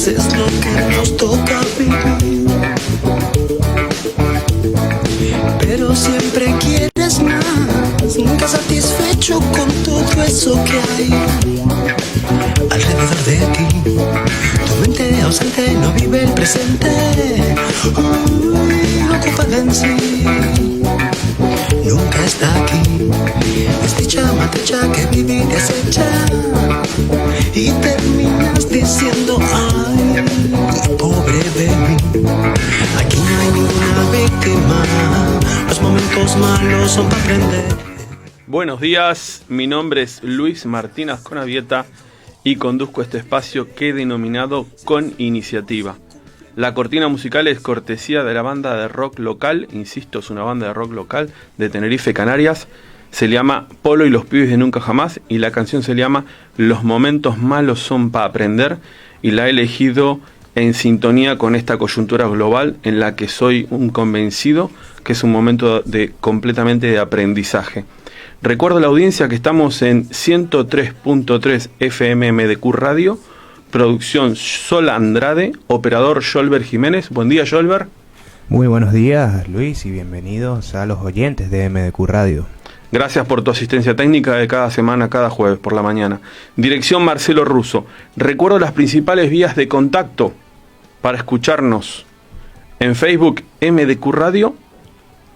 veces es lo que nos toca vivir. Pero siempre quieres más, nunca satisfecho con todo eso que hay alrededor de ti. Tu mente ausente no vive el presente, ocupada en sí, nunca está aquí. Es dicha maltrecha que vive y desecha, y terminas diciendo ay, pobre de mí. Aquí no hay ninguna víctima, los momentos malos son para aprender. Buenos días, mi nombre es Luis Martín Azconavieta y conduzco este espacio que he denominado Con Iniciativa. La cortina musical es cortesía de la banda de rock local, insisto, es una banda de rock local de Tenerife, Canarias. Se llama Polo y los pibes de Nunca Jamás y la canción se llama Los momentos malos son para aprender, y la he elegido en sintonía con esta coyuntura global en la que soy un convencido que es un momento completamente de aprendizaje. Recuerdo a la audiencia que estamos en 103.3 FM MDQ Radio, producción Sol Andrade, operador Yolber Jiménez. Buen día, Yolber. Muy buenos días, Luis, y bienvenidos a los oyentes de MDQ Radio. Gracias por tu asistencia técnica de cada semana, cada jueves por la mañana. Dirección Marcelo Russo. Recuerdo las principales vías de contacto para escucharnos en Facebook MDQ Radio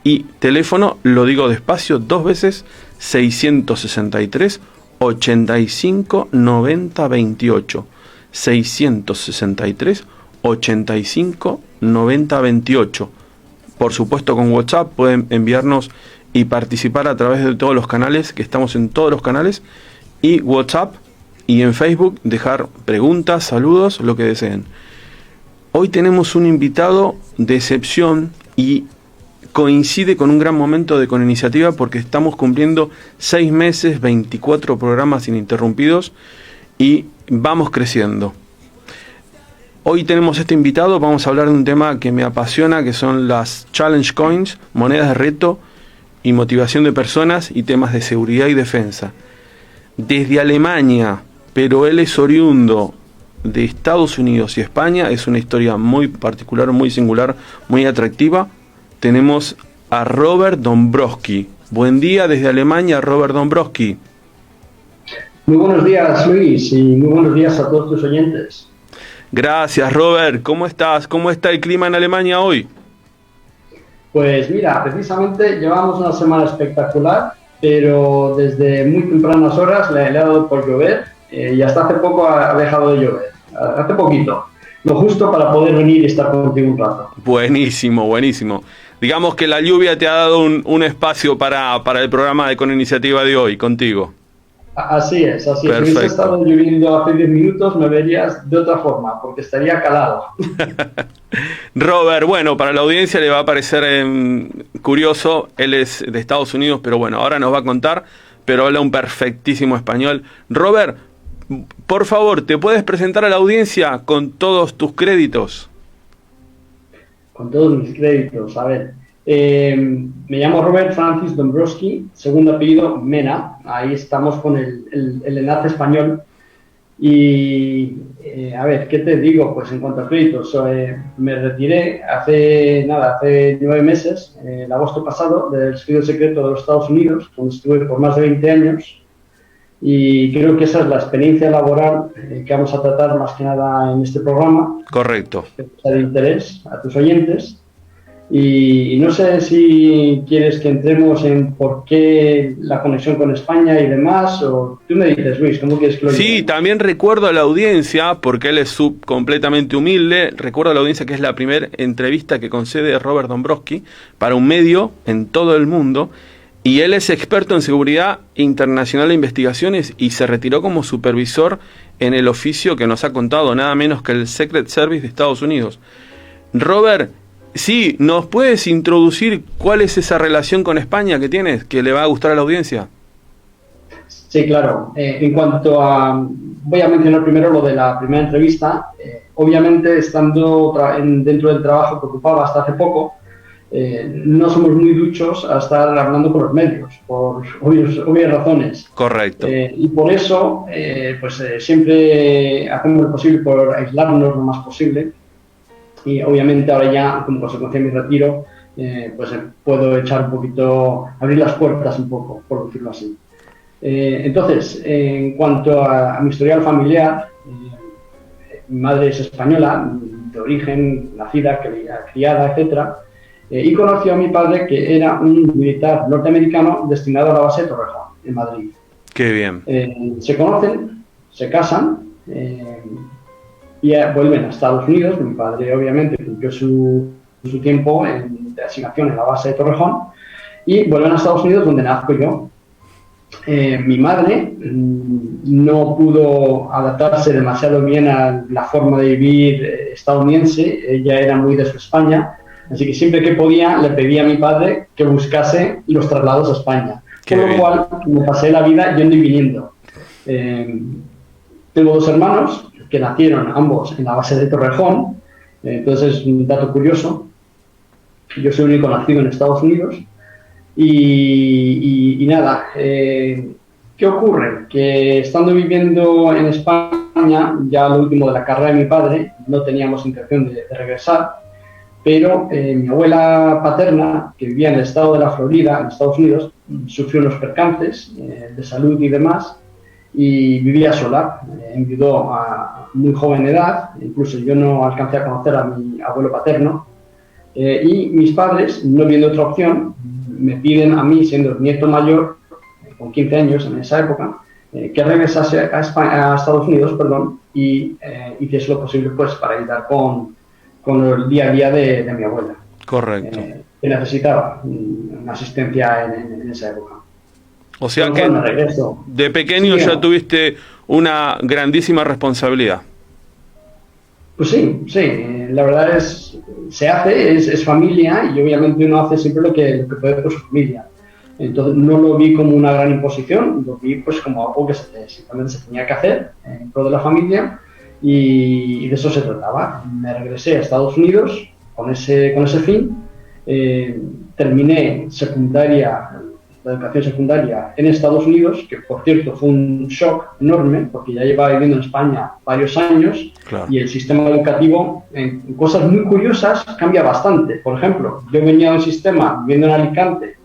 y teléfono, lo digo despacio, 2 veces, 663 85 90 28. 663 85 90 28. Por supuesto, con WhatsApp pueden enviarnos y participar a través de todos los canales, que estamos en todos los canales, y WhatsApp y en Facebook dejar preguntas, saludos, lo que deseen. Hoy tenemos un invitado de excepción y coincide con un gran momento de Con Iniciativa porque estamos cumpliendo 6 meses, 24 programas ininterrumpidos y vamos creciendo. Hoy tenemos este invitado, vamos a hablar de un tema que me apasiona, que son las Challenge Coins, monedas de reto y motivación de personas y temas de seguridad y defensa. Desde Alemania, pero él es oriundo de Estados Unidos y España, es una historia muy particular, muy singular, muy atractiva. Tenemos a Robert Dombrowski. Buen día desde Alemania, Robert Dombrowski. Muy buenos días, Luis, y muy buenos días a todos tus oyentes. Gracias, Robert. ¿Cómo estás? ¿Cómo está el clima en Alemania hoy? Pues mira, precisamente llevamos una semana espectacular, pero desde muy tempranas horas le ha dado por llover y hasta hace poco ha dejado de llover. Hace poquito. Lo justo para poder venir y estar contigo un rato. Buenísimo, buenísimo. Digamos que la lluvia te ha dado un espacio para el programa de Con Iniciativa de hoy, contigo. Así es. Perfecto. Si hubiese estado lloviendo hace 10 minutos me verías de otra forma, porque estaría calado. Robert, bueno, para la audiencia le va a parecer curioso, él es de Estados Unidos, pero bueno, ahora nos va a contar, pero habla un perfectísimo español. Robert, por favor, ¿te puedes presentar a la audiencia con todos tus créditos? Con todos mis créditos, a ver. Me llamo Robert Francis Dombrowski, segundo apellido Mena. Ahí estamos con el enlace español. Y, a ver, ¿qué te digo? Pues en cuanto a créditos, me retiré hace 9 meses, el agosto pasado, del servicio secreto de los Estados Unidos, donde estuve por más de 20 años. Y creo que esa es la experiencia laboral que vamos a tratar más que nada en este programa. Correcto. Que sea de interés a tus oyentes. Y no sé si quieres que entremos en por qué la conexión con España y demás, o tú me dices, Luis, ¿cómo quieres que lo diga? Sí, también recuerdo a la audiencia, porque él es completamente humilde, recuerdo a la audiencia que es la primera entrevista que concede Robert Dombrowski para un medio en todo el mundo, y él es experto en seguridad internacional de investigaciones y se retiró como supervisor en el oficio que nos ha contado nada menos que el Secret Service de Estados Unidos. Robert, sí, ¿nos puedes introducir cuál es esa relación con España que tienes, que le va a gustar a la audiencia? Sí, claro. En cuanto a... Voy a mencionar primero lo de la primera entrevista. Obviamente, estando dentro del trabajo que ocupaba hasta hace poco, no somos muy duchos a estar hablando con los medios, por obvias razones. Correcto. Y por eso, siempre hacemos lo posible por aislarnos lo más posible. Y obviamente ahora ya, como consecuencia de mi retiro, puedo echar un poquito, abrir las puertas un poco, por decirlo así. Entonces, en cuanto a mi historial familiar, mi madre es española, de origen, nacida, criada, etcétera, y conoció a mi padre, que era un militar norteamericano destinado a la base de Torrejón, en Madrid. Qué bien. Se conocen, se casan y vuelven a Estados Unidos. Mi padre, obviamente, cumplió su tiempo de asignación en la base de Torrejón y vuelven a Estados Unidos, donde nazco yo. Mi madre no pudo adaptarse demasiado bien a la forma de vivir estadounidense. Ella era muy de su España, así que siempre que podía le pedía a mi padre que buscase los traslados a España. Por lo cual me pasé la vida yendo y viniendo. Tengo 2 hermanos que nacieron ambos en la base de Torrejón. Entonces es un dato curioso. Yo soy el único nacido en Estados Unidos. Y nada, ¿qué ocurre? Que estando viviendo en España, ya lo último de la carrera de mi padre, no teníamos intención de regresar, pero mi abuela paterna, que vivía en el estado de la Florida, en Estados Unidos, sufrió unos percances de salud y demás, y vivía sola. Enviudó a muy joven edad, incluso yo no alcancé a conocer a mi abuelo paterno, y mis padres, no viendo otra opción, me piden a mí, siendo el nieto mayor, con 15 años en esa época, que regresase a Estados Unidos, y hiciese lo posible pues para ayudar con el día a día de mi abuela. Correcto. Que necesitaba una asistencia en esa época. O sea que de pequeño ya tuviste una grandísima responsabilidad. Pues sí, la verdad es familia, y obviamente uno hace siempre lo que puede por su familia. Entonces no lo vi como una gran imposición, lo vi pues como algo que simplemente se tenía que hacer en pro de la familia, y de eso se trataba. Me regresé a Estados Unidos con ese fin. Terminé la educación secundaria en Estados Unidos, que por cierto fue un shock enorme, porque ya llevaba viviendo en España varios años. Claro. Y el sistema educativo, en cosas muy curiosas, cambia bastante. Por ejemplo, yo venía de un sistema, viviendo en Alicante,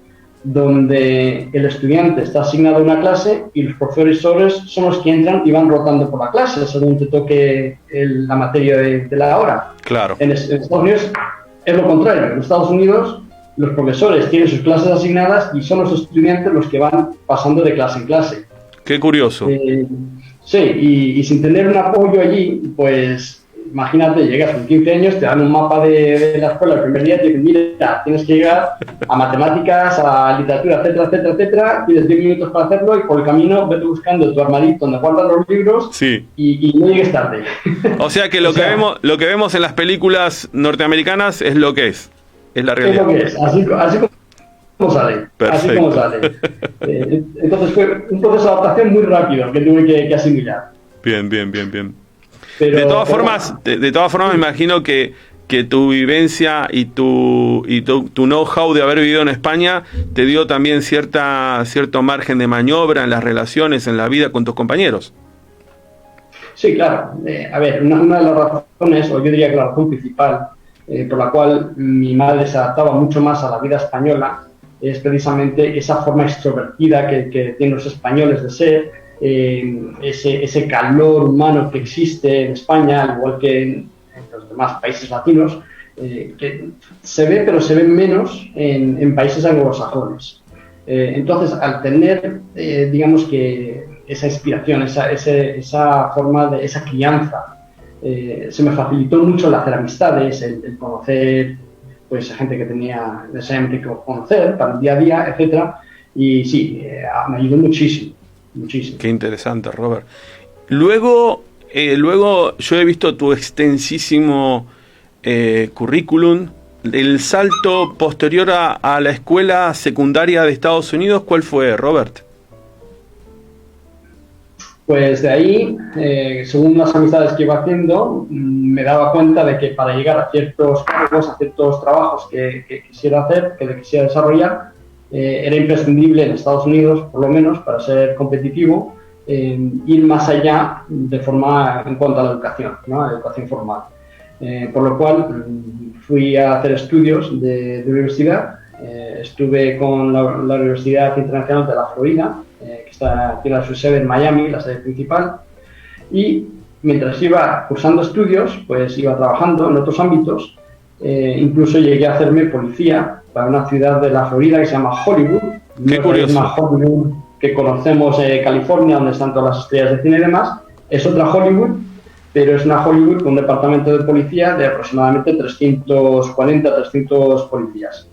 donde el estudiante está asignado a una clase y los profesores son los que entran y van rotando por la clase según te toque la materia de la hora. Claro. En Estados Unidos es lo contrario. En Estados Unidos los profesores tienen sus clases asignadas y son los estudiantes los que van pasando de clase en clase. Qué curioso. Sí, y sin tener un apoyo allí, pues imagínate, llegas con 15 años, te dan un mapa de la escuela el primer día, te dicen, mira, tienes que llegar a matemáticas, a literatura, etcétera, tienes 10 minutos para hacerlo, y por el camino vete buscando tu armadito donde guardas los libros. Sí. y no llegues tarde. O sea que lo que vemos en las películas norteamericanas es lo que es la realidad. Es lo que es, así como sale. Perfecto. Así como sale. Entonces fue un proceso de adaptación muy rápido que tuve que asimilar. Bien. Pero, de todas formas, me imagino que tu vivencia y tu know-how de haber vivido en España te dio también cierto margen de maniobra en las relaciones, en la vida con tus compañeros. Sí, claro. A ver, una de las razones, o yo diría que la razón principal por la cual mi madre se adaptaba mucho más a la vida española, es precisamente esa forma extrovertida que tienen los españoles de ser, ese calor humano que existe en España, al igual que en los demás países latinos, que se ve, pero se ve menos en países anglosajones. Entonces, al tener, digamos que esa inspiración, esa forma de esa crianza, se me facilitó mucho el hacer amistades, el conocer pues a gente que tenía necesariamente que conocer para el día a día, etcétera, y sí, me ayudó muchísimo. Qué interesante, Robert. Luego yo he visto tu extensísimo currículum. El salto posterior a la escuela secundaria de Estados Unidos, ¿cuál fue, Robert? Pues de ahí, según las amistades que iba haciendo, me daba cuenta de que para llegar a ciertos cargos, a ciertos trabajos que quisiera hacer, que quisiera desarrollar, era imprescindible en Estados Unidos, por lo menos, para ser competitivo, ir más allá de forma en cuanto a la educación, ¿no? La educación formal. Por lo cual fui a hacer estudios de universidad. Estuve con la Universidad Internacional de la Florida, que tiene su sede en Miami, la sede principal, y mientras iba cursando estudios, pues iba trabajando en otros ámbitos. Incluso llegué a hacerme policía para una ciudad de la Florida que se llama Hollywood. Qué curioso. No es la misma Hollywood que conocemos, California, donde están todas las estrellas de cine y demás. Es otra Hollywood, pero es una Hollywood con un departamento de policía de aproximadamente 340, 300 policías.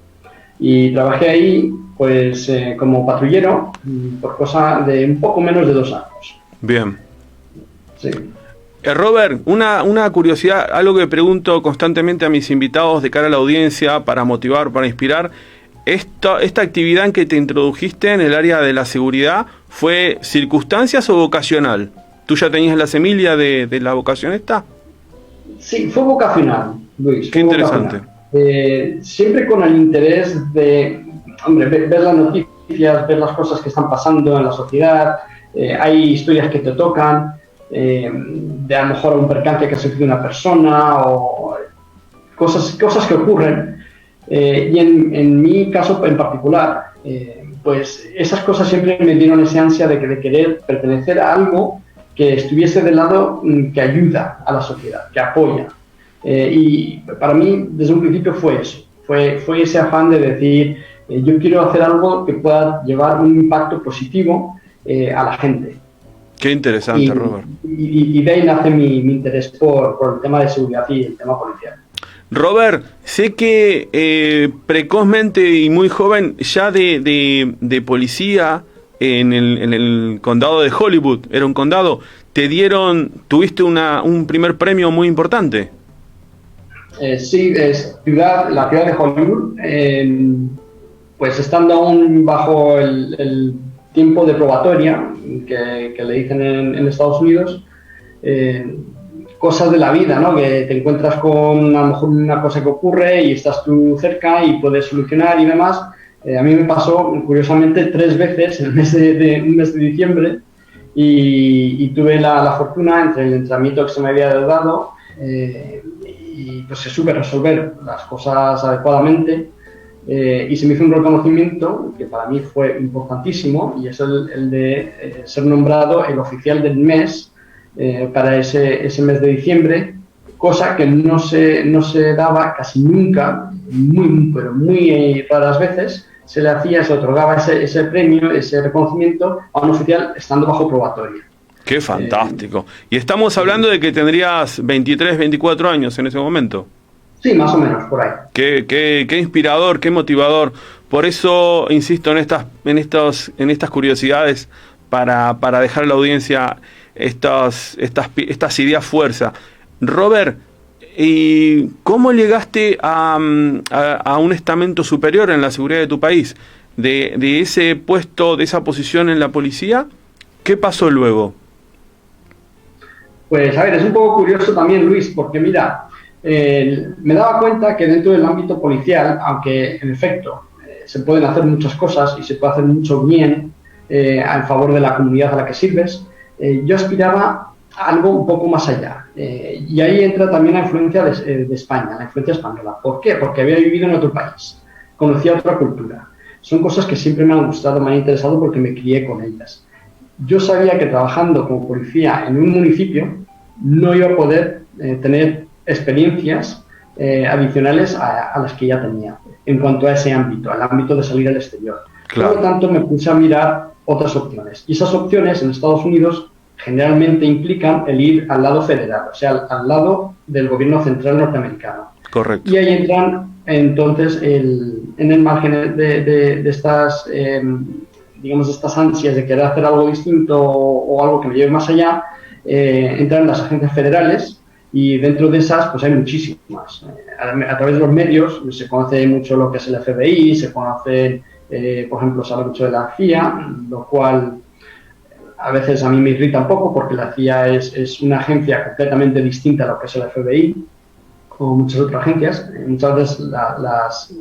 Y trabajé ahí, pues, como patrullero por cosa de un poco menos de 2 años. Bien. Sí. Robert, una curiosidad, algo que pregunto constantemente a mis invitados de cara a la audiencia, para motivar, para inspirar. ¿Esta actividad en que te introdujiste en el área de la seguridad fue circunstancias o vocacional? ¿Tú ya tenías la semilla de la vocación esta? Sí, fue vocacional, Luis. Qué interesante. Siempre con el interés de, hombre, ver las noticias, ver las cosas que están pasando en la sociedad. Hay historias que te tocan, de a lo mejor un percance que ha sufrido una persona o cosas que ocurren. Y en mi caso en particular, pues esas cosas siempre me dieron esa ansia de querer pertenecer a algo que estuviese del lado que ayuda a la sociedad, que apoya. Y para mí, desde un principio fue eso, fue ese afán de decir, yo quiero hacer algo que pueda llevar un impacto positivo a la gente. Qué interesante, Robert. Y de ahí nace mi interés por el tema de seguridad y el tema policial. Robert, sé que precozmente y muy joven ya de policía en el condado de Hollywood, era un condado, tuviste un primer premio muy importante. Sí, la ciudad de Hollywood, pues estando aún bajo el tiempo de probatoria que le dicen en Estados Unidos, cosas de la vida, ¿no? Que te encuentras con a lo mejor una cosa que ocurre y estás tú cerca y puedes solucionar y demás. A mí me pasó, curiosamente, 3 veces en un mes de diciembre y tuve la fortuna, entre el entrenamiento que se me había dado, y pues se supe resolver las cosas adecuadamente, y se me hizo un reconocimiento que para mí fue importantísimo, y es el de ser nombrado el oficial del mes para ese mes de diciembre, cosa que no se daba casi nunca, pero muy raras veces se le otorgaba ese premio, ese reconocimiento a un oficial estando bajo probatoria. ¡Qué fantástico! Y estamos hablando de que tendrías 23, 24 años en ese momento. Sí, más o menos, por ahí. Qué inspirador, qué motivador. Por eso insisto en estas curiosidades para dejar a la audiencia estas ideas fuerza. Robert, ¿y cómo llegaste a un estamento superior en la seguridad de tu país? De ese puesto, de esa posición en la policía, ¿qué pasó luego? Pues a ver, es un poco curioso también, Luis, porque mira, me daba cuenta que dentro del ámbito policial, aunque en efecto se pueden hacer muchas cosas y se puede hacer mucho bien en favor de la comunidad a la que sirves, yo aspiraba a algo un poco más allá. Y ahí entra también la influencia de España, la influencia española. ¿Por qué? Porque había vivido en otro país, conocía otra cultura. Son cosas que siempre me han gustado, me han interesado porque me crié con ellas. Yo sabía que trabajando como policía en un municipio no iba a poder tener experiencias adicionales a las que ya tenía en cuanto a ese ámbito, al ámbito de salir al exterior. Claro. Por lo tanto, me puse a mirar otras opciones. Y esas opciones en Estados Unidos generalmente implican el ir al lado federal, o sea, al lado del gobierno central norteamericano. Correcto. Y ahí entran entonces en el margen de estas, digamos, estas ansias de querer hacer algo distinto o algo que me lleve más allá, entran las agencias federales, y dentro de esas pues hay muchísimas. A través de los medios se conoce mucho lo que es el FBI, se conoce, por ejemplo, se habla mucho de la CIA, lo cual a veces a mí me irrita un poco porque la CIA es una agencia completamente distinta a lo que es el FBI o muchas otras agencias. Muchas veces las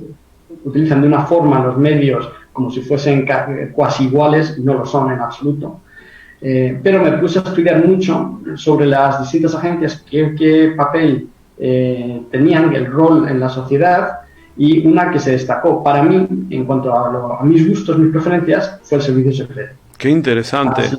utilizan de una forma los medios como si fuesen cuasi iguales, y no lo son en absoluto. Pero me puse a estudiar mucho sobre las distintas agencias, qué papel tenían, el rol en la sociedad, y una que se destacó para mí, en cuanto a mis gustos, mis preferencias, fue el servicio secreto. Qué interesante. Así,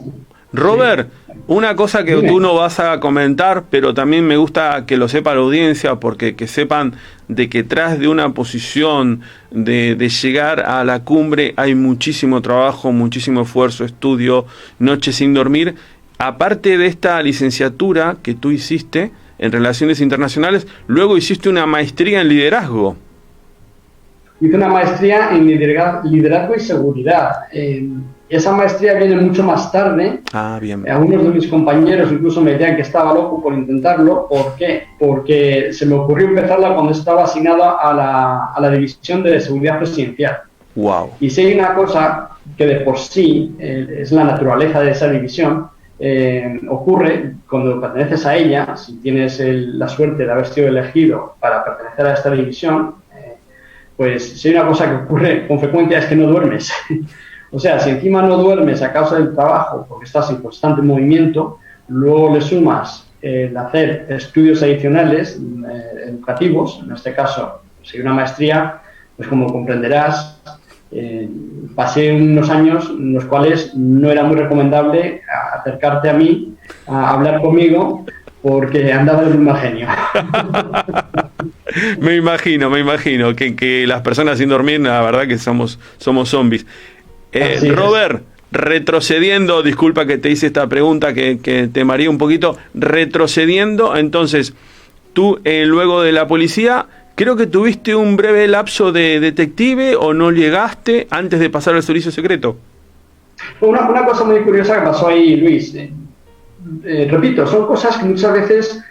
Robert, sí. una cosa que Dime. tú no vas a comentar, pero también me gusta que lo sepa la audiencia, porque que sepan de que tras de una posición de llegar a la cumbre hay muchísimo trabajo, muchísimo esfuerzo, estudio, noches sin dormir. Aparte de esta licenciatura que tú hiciste en Relaciones Internacionales, luego hiciste una maestría en liderazgo. Hice una maestría en liderazgo y seguridad. Esa maestría viene mucho más tarde. Ah, bien. Algunos de mis compañeros incluso me decían que estaba loco por intentarlo. ¿Por qué? Porque se me ocurrió empezarla cuando estaba asignado a la División de Seguridad Presidencial. Wow. Y si hay una cosa que de por sí es la naturaleza de esa división, ocurre cuando perteneces a ella, si tienes la suerte de haber sido elegido para pertenecer a esta división, pues si hay una cosa que ocurre con frecuencia es que no duermes. O sea, si encima no duermes a causa del trabajo, porque estás en constante movimiento, luego le sumas el hacer estudios adicionales educativos, en este caso, si hay una maestría, pues como comprenderás, pasé unos años en los cuales no era muy recomendable acercarte a mí, a hablar conmigo, porque andaba de un mal genio. Me imagino que las personas sin dormir, la verdad que somos zombies. Robert, retrocediendo, disculpa que te hice esta pregunta que te mareé un poquito, retrocediendo, entonces, tú luego de la policía, creo que tuviste un breve lapso de detective o no llegaste antes de pasar al servicio secreto. Una cosa muy curiosa que pasó ahí, Luis. Repito, son cosas que muchas veces,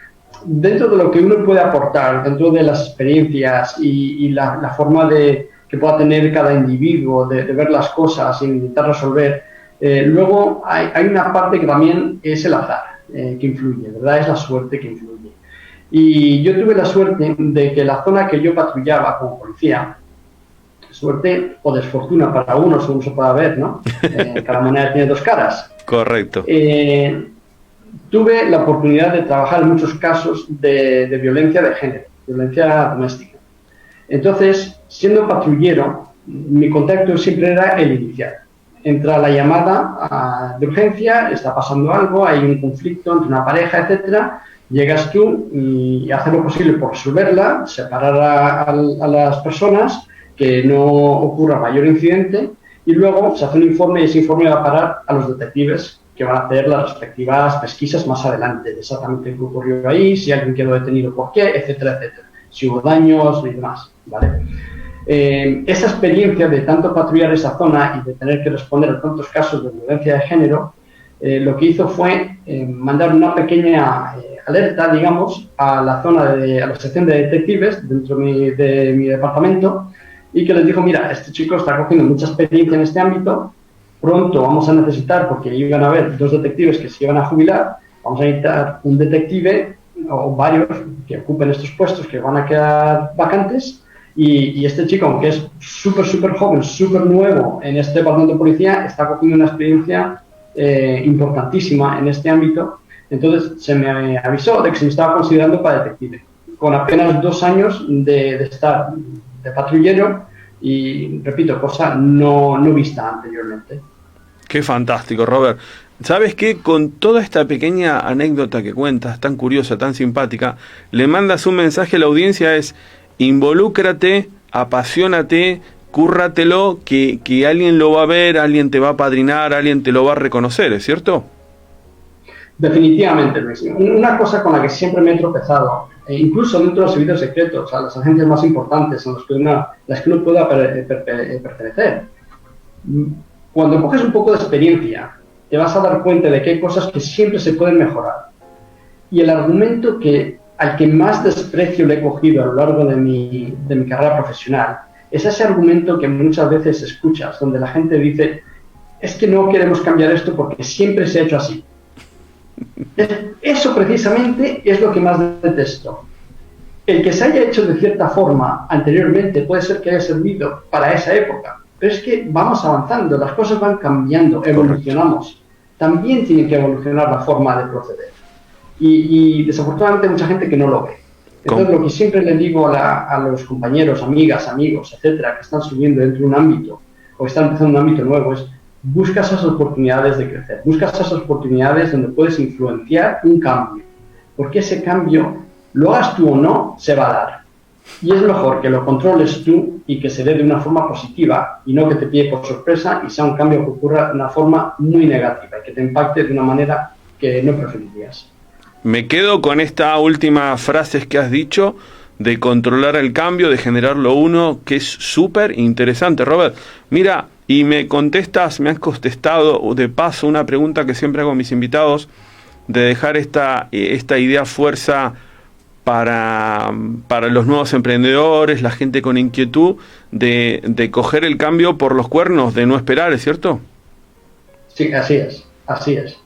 dentro de lo que uno puede aportar, dentro de las experiencias y la forma que pueda tener cada individuo de ver las cosas e intentar resolver, luego hay una parte que también es el azar que influye, ¿verdad? Es la suerte que influye. Y yo tuve la suerte de que la zona que yo patrullaba como policía, suerte o desfortuna para uno, según se pueda ver, ¿no? Cada moneda tiene dos caras. Correcto. Tuve la oportunidad de trabajar en muchos casos de violencia de género, violencia doméstica. Entonces, siendo patrullero, mi contacto siempre era el inicial. Entra la llamada de urgencia, está pasando algo, hay un conflicto entre una pareja, etcétera. Llegas tú y haces lo posible por resolverla, separar a las personas, que no ocurra mayor incidente, y luego se hace un informe y ese informe va a parar a los detectives que van a hacer las respectivas pesquisas más adelante, de exactamente qué ocurrió ahí, si alguien quedó detenido por qué, etcétera, etcétera, si hubo daños y demás, ¿vale? Esa experiencia de tanto patrullar esa zona y de tener que responder a tantos casos de violencia de género, lo que hizo fue mandar una pequeña alerta, digamos, a la zona a la sección de detectives dentro de mi departamento, y que les dijo: mira, este chico está cogiendo mucha experiencia en este ámbito, pronto vamos a necesitar, porque iban a haber 2 detectives que se iban a jubilar, vamos a necesitar un detective o varios que ocupen estos puestos que van a quedar vacantes, y este chico, aunque es súper joven, súper nuevo en este departamento de policía, está cogiendo una experiencia importantísima en este ámbito. Entonces se me avisó de que se me estaba considerando para detective, con apenas 2 años de estar de patrullero, y repito, cosa no vista anteriormente. Qué fantástico, Robert. ¿Sabes qué? Con toda esta pequeña anécdota que cuentas, tan curiosa, tan simpática, le mandas un mensaje a la audiencia: es involúcrate, apasionate, cúrratelo, que alguien lo va a ver, alguien te va a apadrinar, alguien te lo va a reconocer, ¿es cierto? Definitivamente, Luis. Una cosa con la que siempre me he tropezado, incluso dentro de los servicios secretos, a las agencias más importantes en las que uno pueda pertenecer. Cuando coges un poco de experiencia, te vas a dar cuenta de que hay cosas que siempre se pueden mejorar. Y el argumento al que más desprecio le he cogido a lo largo de mi carrera profesional es ese argumento que muchas veces escuchas, donde la gente dice: es que no queremos cambiar esto porque siempre se ha hecho así. Eso precisamente es lo que más detesto. El que se haya hecho de cierta forma anteriormente puede ser que haya servido para esa época, pero es que vamos avanzando, las cosas van cambiando, evolucionamos. También tiene que evolucionar la forma de proceder. Y desafortunadamente hay mucha gente que no lo ve. Entonces, lo que siempre le digo a los compañeros, amigas, amigos, etcétera, que están subiendo dentro de un ámbito o están empezando un ámbito nuevo es: busca esas oportunidades de crecer, busca esas oportunidades donde puedes influenciar un cambio, porque ese cambio, lo hagas tú o no, se va a dar. Y es mejor que lo controles tú y que se dé de una forma positiva y no que te pille por sorpresa y sea un cambio que ocurra de una forma muy negativa y que te impacte de una manera que no preferirías. Me quedo con esta última frase que has dicho, de controlar el cambio, de generarlo uno, que es súper interesante, Robert. Mira, y me has contestado de paso una pregunta que siempre hago a mis invitados, de dejar esta idea fuerza para los nuevos emprendedores, la gente con inquietud, de coger el cambio por los cuernos, de no esperar, ¿es cierto? Sí, así es.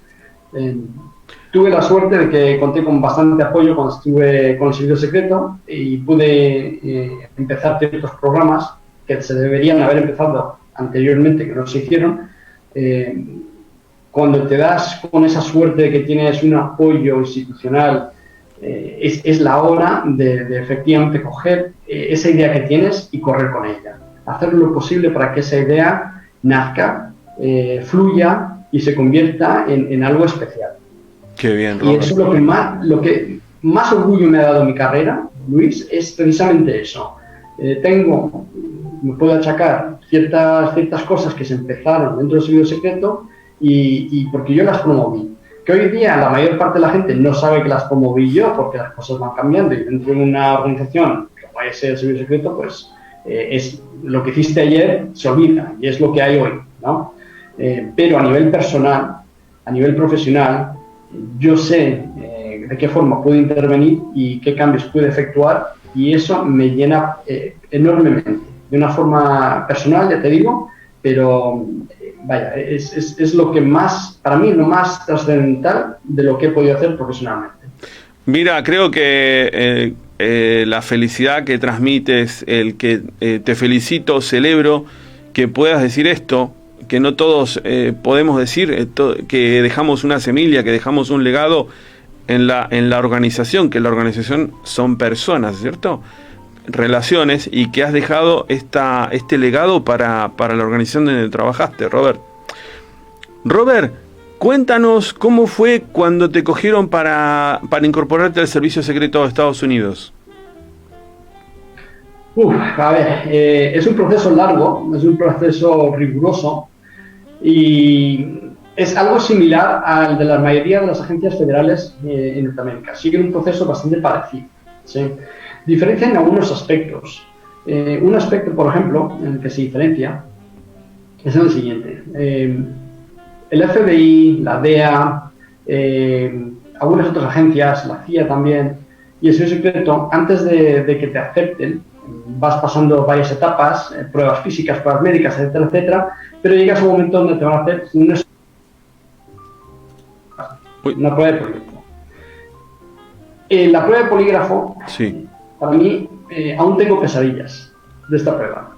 Tuve la suerte de que conté con bastante apoyo cuando estuve con el Servicio Secreto y pude empezar ciertos programas que se deberían haber empezado anteriormente, que no se hicieron. Cuando te das con esa suerte de que tienes un apoyo institucional, es la hora de efectivamente coger esa idea que tienes y correr con ella. Hacer lo posible para que esa idea nazca, fluya y se convierta en algo especial. Qué bien, Robert. Y eso es lo que más orgullo me ha dado mi carrera, Luis, es precisamente eso. Me puedo achacar ciertas cosas que se empezaron dentro del Servicio Secreto y porque yo las promoví. Que hoy día la mayor parte de la gente no sabe que las promoví yo porque las cosas van cambiando y dentro de una organización como es el Servicio Secreto, pues es lo que hiciste ayer se olvida y es lo que hay hoy, ¿no? Pero a nivel personal, a nivel profesional, yo sé de qué forma puedo intervenir y qué cambios puedo efectuar y eso me llena enormemente, de una forma personal, ya te digo, pero vaya, es lo que más, para mí, lo más trascendental de lo que he podido hacer profesionalmente. Mira, creo que la felicidad que transmites, el que te felicito, celebro que puedas decir esto, que no todos podemos decir, que dejamos una semilla, que dejamos un legado en la organización, que la organización son personas, ¿cierto? Relaciones, y que has dejado este legado para la organización donde trabajaste, Robert. Robert, cuéntanos cómo fue cuando te cogieron para incorporarte al Servicio Secreto de Estados Unidos. A ver, es un proceso largo, es un proceso riguroso y es algo similar al de la mayoría de las agencias federales en Norteamérica. Siguen un proceso bastante parecido, ¿sí? Diferencia en algunos aspectos. Un aspecto, por ejemplo, en el que se diferencia es el siguiente. El FBI, la DEA, algunas otras agencias, la CIA también, y el Servicio Secreto, antes de que te acepten, vas pasando varias etapas, pruebas físicas, pruebas médicas, etcétera, etcétera, pero llegas a un momento donde te van a hacer una prueba de polígrafo. La prueba de polígrafo, sí. Para mí, aún tengo pesadillas de esta prueba.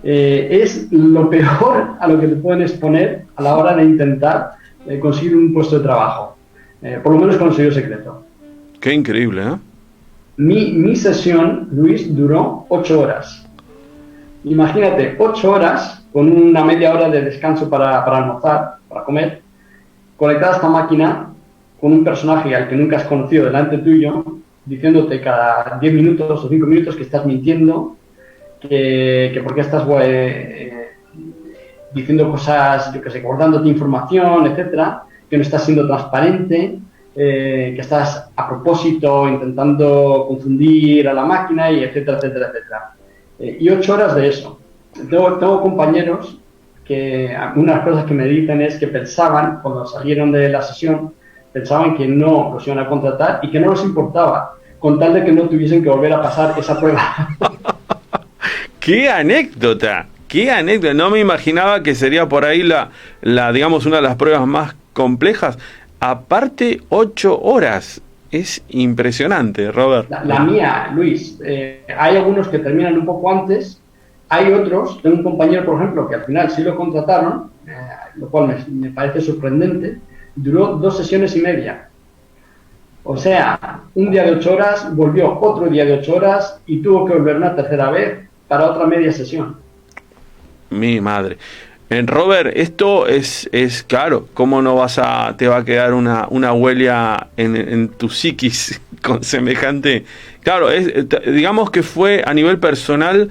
Es lo peor a lo que te pueden exponer a la hora de intentar conseguir un puesto de trabajo, por lo menos con el Servicio Secreto. Qué increíble, ¿eh? Mi sesión, Luis, duró 8 horas. Imagínate, 8 horas con una media hora de descanso para almorzar, para comer, conectada a esta máquina con un personaje al que nunca has conocido delante tuyo, diciéndote cada 10 minutos o 5 minutos que estás mintiendo, que por qué estás diciendo cosas, yo que sé, guardándote información, etcétera, que no estás siendo transparente, que estás a propósito intentando confundir a la máquina, y etcétera, etcétera, etcétera. Y 8 horas de eso. Tengo compañeros que unas cosas que me dicen es que pensaban, cuando salieron de la sesión, pensaban que no los iban a contratar y que no les importaba, con tal de que no tuviesen que volver a pasar esa prueba. ¡Qué anécdota! Qué anécdota, no me imaginaba que sería por ahí digamos, una de las pruebas más complejas. Aparte, 8 horas. Es impresionante, Robert. La mía, Luis, hay algunos que terminan un poco antes, hay otros, tengo un compañero, por ejemplo, que al final sí lo contrataron, lo cual me parece sorprendente, duró 2 sesiones y media. O sea, un día de 8 horas, volvió otro día de 8 horas y tuvo que volver una tercera vez para otra media sesión. Mi madre. Robert, esto es claro, ¿cómo no te va a quedar una huella en tu psiquis con semejante? Claro, digamos que fue a nivel personal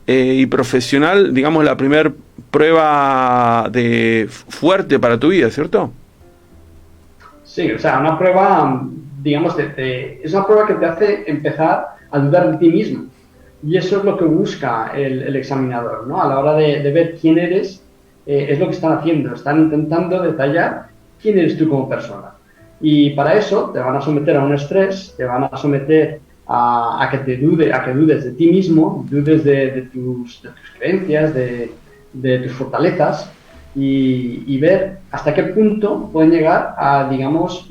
y profesional, digamos, la primer prueba fuerte para tu vida, ¿cierto? Sí, o sea, una prueba, digamos, es una prueba que te hace empezar a dudar de ti mismo. Y eso es lo que busca el examinador, ¿no? A la hora de ver quién eres, es lo que están haciendo. Están intentando detallar quién eres tú como persona. Y para eso te van a someter a un estrés, te van a someter a que dudes de ti mismo, dudes de tus creencias, de tus fortalezas y ver hasta qué punto pueden llegar a, digamos,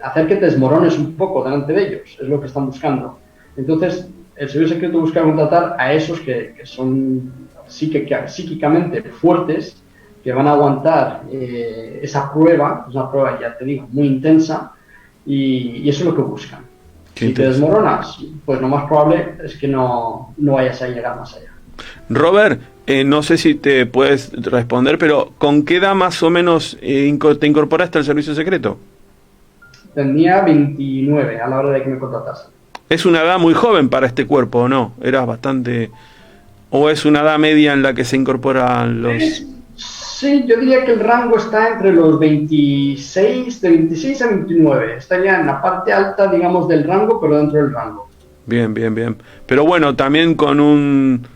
hacer que te desmorones un poco delante de ellos. Es lo que están buscando. Entonces, el servicio secreto busca contratar a esos que son psíquicamente fuertes, que van a aguantar esa prueba, es una prueba, ya te digo, muy intensa, y eso es lo que buscan. Si te desmoronas, pues lo más probable es que no vayas a llegar más allá. Robert, no sé si te puedes responder, pero ¿con qué edad más o menos te incorporaste al servicio secreto? Tenía 29 a la hora de que me contratasen. Es una edad muy joven para este cuerpo, ¿o no? Eras bastante... ¿O es una edad media en la que se incorporan los...? Sí, yo diría que el rango está entre los 26 a 29. Estaría en la parte alta, digamos, del rango, pero dentro del rango. Bien. Pero bueno, también con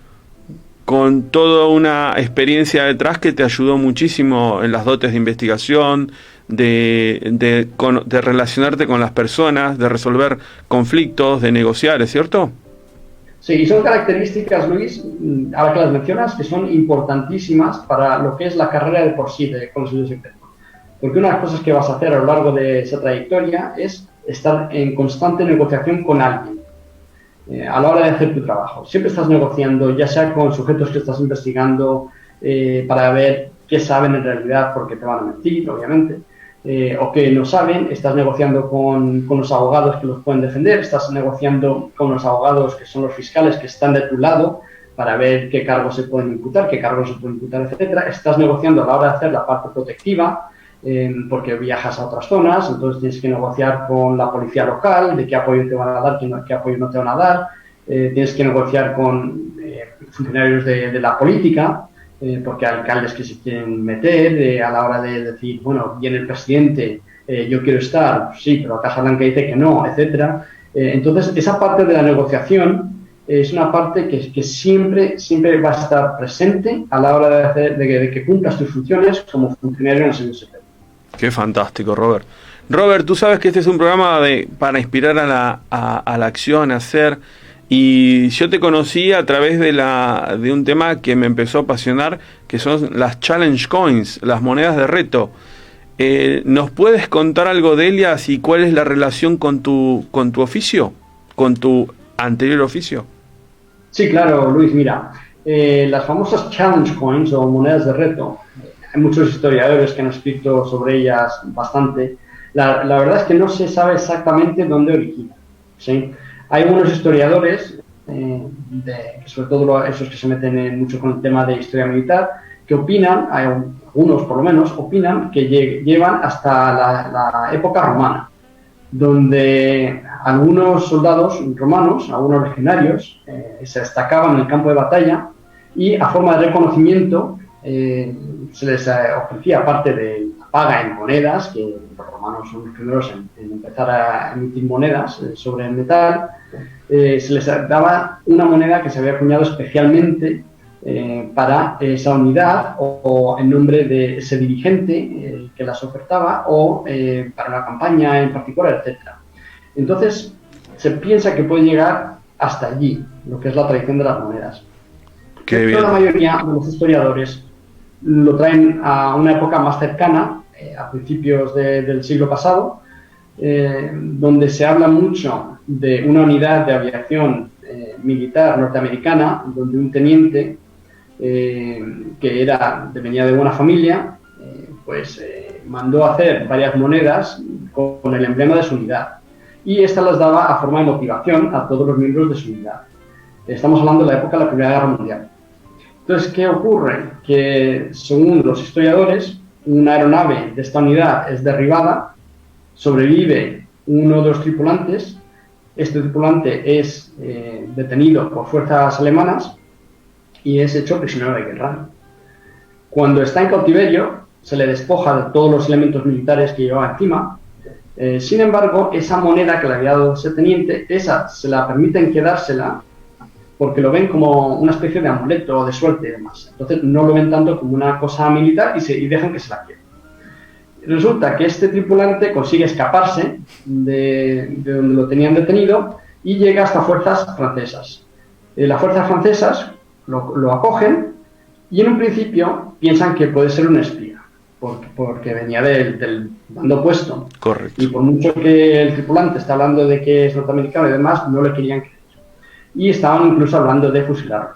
toda una experiencia detrás que te ayudó muchísimo en las dotes de investigación, de relacionarte con las personas, de resolver conflictos, de negociar, ¿es cierto? Sí, y son características, Luis, ahora que las mencionas, que son importantísimas para lo que es la carrera de por sí de servicio secreto. Porque una de las cosas que vas a hacer a lo largo de esa trayectoria es estar en constante negociación con alguien a la hora de hacer tu trabajo. Siempre estás negociando, ya sea con sujetos que estás investigando para ver qué saben en realidad, porque te van a mentir, obviamente, o que no saben. Estás negociando con los abogados que los pueden defender, estás negociando con los abogados que son los fiscales que están de tu lado para ver qué cargos se pueden imputar, etcétera. Estás negociando a la hora de hacer la parte protectiva, porque viajas a otras zonas, entonces tienes que negociar con la policía local de qué apoyo te van a dar, qué apoyo no te van a dar. Tienes que negociar con funcionarios de la política, porque hay alcaldes que se quieren meter a la hora de decir, bueno, viene el presidente, yo quiero estar, sí, pero la Casa Blanca dice que no, etcétera. Entonces, esa parte de la negociación es una parte que siempre va a estar presente a la hora de que cumplas tus funciones como funcionario en el servicio secreto. Qué fantástico, Robert. Robert, tú sabes que este es un programa para inspirar a la acción, a hacer... Y yo te conocí a través de un tema que me empezó a apasionar, que son las Challenge Coins, las monedas de reto. ¿Nos puedes contar algo de ellas y cuál es la relación con tu oficio, con tu anterior oficio? Sí, claro, Luis, mira, las famosas Challenge Coins o monedas de reto, hay muchos historiadores que han escrito sobre ellas bastante. La verdad es que no se sabe exactamente dónde originan, ¿sí? Hay algunos historiadores, sobre todo esos que se meten mucho con el tema de historia militar, que opinan, hay algunos por lo menos, opinan que llevan hasta la época romana, donde algunos soldados romanos, algunos legionarios, se destacaban en el campo de batalla y a forma de reconocimiento se les ofrecía, aparte de la paga en monedas, que los romanos son los primeros en empezar a emitir monedas sobre el metal, se les daba una moneda que se había acuñado especialmente para esa unidad o en nombre de ese dirigente que las ofertaba o para una campaña en particular, etcétera. Entonces, se piensa que puede llegar hasta allí, lo que es la tradición de las monedas. Qué bien. Pero la mayoría de los historiadores lo traen a una época más cercana, a principios del siglo pasado, donde se habla mucho de una unidad de aviación militar norteamericana, donde un teniente que venía de buena familia, mandó a hacer varias monedas con el emblema de su unidad, y estas las daba a forma de motivación a todos los miembros de su unidad. Estamos hablando de la época de la Primera Guerra Mundial. Entonces, ¿qué ocurre? Que según los historiadores, una aeronave de esta unidad es derribada, sobrevive uno de los tripulantes, este tripulante es detenido por fuerzas alemanas y es hecho prisionero de guerra. Cuando está en cautiverio, se le despoja de todos los elementos militares que llevaba encima. Sin embargo, esa moneda que le había dado ese teniente, esa se la permiten quedársela porque lo ven como una especie de amuleto o de suerte y demás. Entonces no lo ven tanto como una cosa militar y dejan que se la quede. Resulta que este tripulante consigue escaparse de donde lo tenían detenido y llega hasta fuerzas francesas. Las fuerzas francesas lo acogen y en un principio piensan que puede ser un espía, porque venía del bando opuesto. Correcto. Y por mucho que el tripulante está hablando de que es norteamericano y demás, no le querían creer. Y estaban incluso hablando de fusilarlo.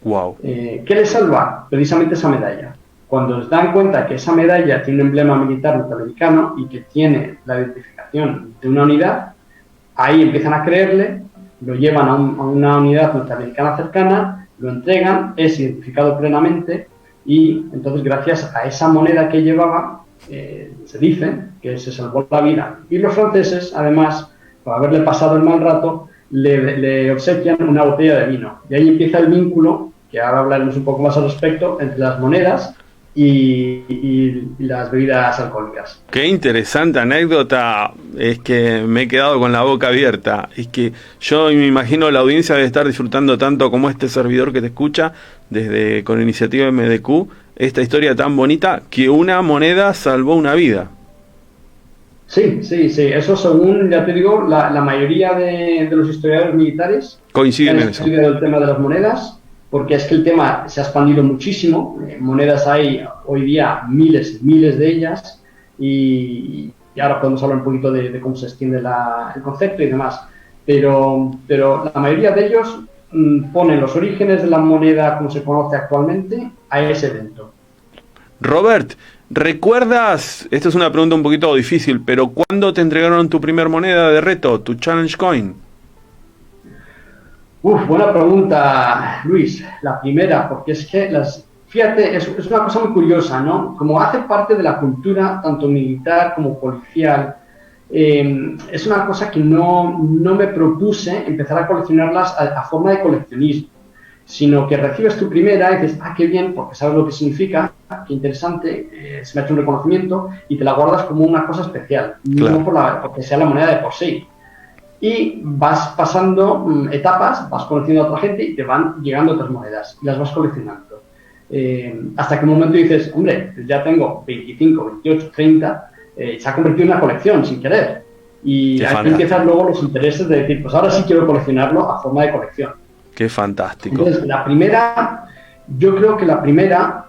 Wow. ¿Qué le salva? Precisamente esa medalla. Cuando se dan cuenta que esa medalla tiene un emblema militar norteamericano y que tiene la identificación de una unidad, ahí empiezan a creerle, lo llevan a una unidad norteamericana cercana, lo entregan, es identificado plenamente y entonces gracias a esa moneda que llevaba, se dice que se salvó la vida. Y los franceses, además, por haberle pasado el mal rato, le obsequian una botella de vino. Y ahí empieza el vínculo, que ahora hablaremos un poco más al respecto, entre las monedas y las bebidas alcohólicas. Qué interesante anécdota, es que me he quedado con la boca abierta. Es que yo me imagino la audiencia debe estar disfrutando tanto como este servidor que te escucha desde con iniciativa MDQ, esta historia tan bonita que una moneda salvó una vida. Sí, eso según, ya te digo, la mayoría de los historiadores militares coinciden en eso. Han estudiado el tema de las monedas, porque es que el tema se ha expandido muchísimo. Monedas hay hoy día miles de ellas, y ahora podemos hablar un poquito de cómo se extiende el concepto y demás. Pero la mayoría de ellos ponen los orígenes de la moneda como se conoce actualmente a ese evento. Robert, ¿recuerdas? Esta es una pregunta un poquito difícil, pero ¿cuándo te entregaron tu primer moneda de reto, tu Challenge Coin? Buena pregunta, Luis. La primera, porque es que fíjate, es una cosa muy curiosa, ¿no? Como hace parte de la cultura, tanto militar como policial, es una cosa que no me propuse empezar a coleccionarlas a forma de coleccionismo, sino que recibes tu primera y dices, qué bien, porque sabes lo que significa, qué interesante, se me ha hecho un reconocimiento, y te la guardas como una cosa especial, claro. No porque sea la moneda de por sí. Y vas pasando etapas, vas conociendo a otra gente y te van llegando otras monedas y las vas coleccionando. Hasta que un momento dices, hombre, ya tengo 25, 28, 30, se ha convertido en una colección sin querer. Y aquí empiezan luego los intereses de decir, pues ahora sí quiero coleccionarlo a forma de colección. Qué fantástico. Entonces, yo creo que la primera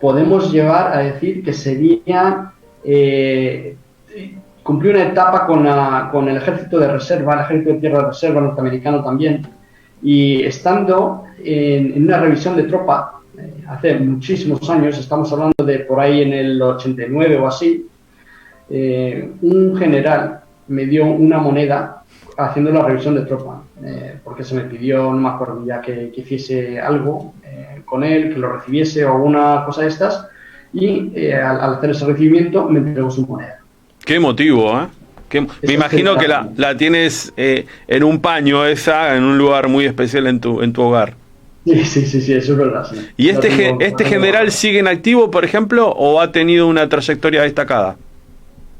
podemos llevar a decir que sería cumplir una etapa con el ejército de reserva, el ejército de tierra de reserva norteamericano también, y estando en una revisión de tropa hace muchísimos años, estamos hablando de por ahí en el 89 o así, un general me dio una moneda haciendo la revisión de tropa, porque se me pidió, no me acuerdo ya, que hiciese algo con él, que lo recibiese o alguna cosa de estas, y al hacer ese recibimiento me entregó su moneda. Qué emotivo, ¿eh? Me imagino que la tienes en un paño esa, en un lugar muy especial en tu hogar. Sí, eso es verdad. Sí. ¿Y este general sigue en activo, por ejemplo, o ha tenido una trayectoria destacada?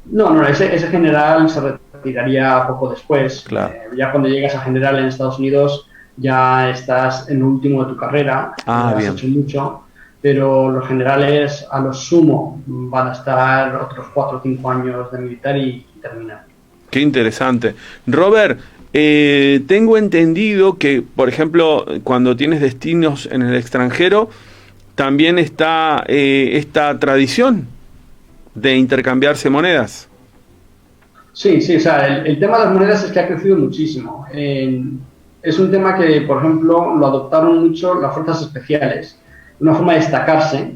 No, ese general se retiraría poco después. Claro. Ya cuando llegas a general en Estados Unidos ya estás en el último de tu carrera. Bien. Has hecho mucho, pero los generales a lo sumo van a estar otros 4 o 5 años de militar y terminar. Qué interesante. Robert, tengo entendido que, por ejemplo, cuando tienes destinos en el extranjero, también está esta tradición de intercambiarse monedas. Sí, sí, o sea, el tema de las monedas es que ha crecido muchísimo. Es un tema que, por ejemplo, lo adoptaron mucho las fuerzas especiales. Una forma de destacarse,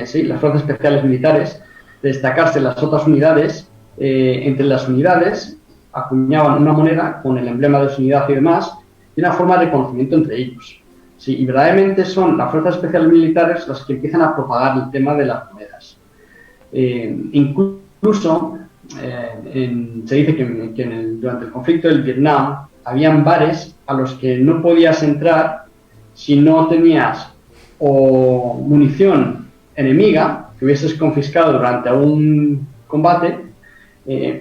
sí, las fuerzas especiales militares, de destacarse las otras unidades, entre las unidades acuñaban una moneda con el emblema de su unidad y demás, y una forma de reconocimiento entre ellos. Sí, y verdaderamente son las fuerzas especiales militares las que empiezan a propagar el tema de las monedas. Incluso se dice que durante el conflicto del Vietnam habían bares a los que no podías entrar si no tenías o munición enemiga que hubieses confiscado durante un combate